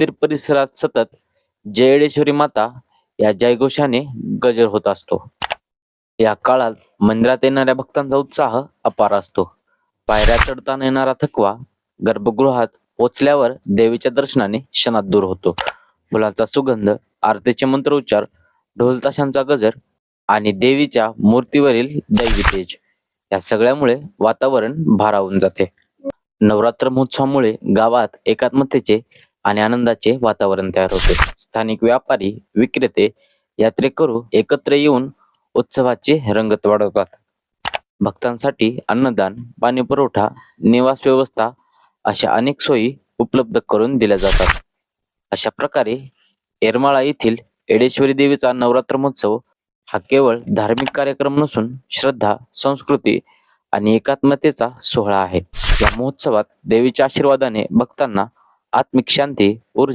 मंदिर परिसरात सतत जयेडेश्वरी माता या जयघोषाने गजर होत असतो. या काळात मंदिरात येणाऱ्या भक्तांचा उत्साह अपार असतो. पायऱ्या चढताना येणारा थकवा गर्भगृहात पोचल्यावर देवीच्या दर्शनाने क्षणात दूर होतो. फुलांचा सुगंध, आरतीचे मंत्रोच्चार, ढोल ताशांचा गजर आणि देवीच्या मूर्तीवरील दैवी तेज या सगळ्यामुळे वातावरण भारावून जाते. नवरात्र महोत्सवामुळे गावात एकात्मतेचे आणि आनंदाचे वातावरण तयार होते. स्थानिक व्यापारी, विक्रेते, यात्रेकरू एकत्र येऊन उत्सवाची रंगत वाढवतात. भक्तांसाठी अन्नदान, पाणी पुरवठा, निवास व्यवस्था अशा अनेक सोयी उपलब्ध करून दिल्या जातात. अशा प्रकारे येरमाळा येथील येडेश्वरी देवीचा नवरात्र महोत्सव हा केवळ धार्मिक कार्यक्रम नसून श्रद्धा, संस्कृती आणि एकात्मतेचा सोहळा आहे. या महोत्सवात देवीच्या आशीर्वादाने भक्तांना आत्मिक शांती, ऊर्जा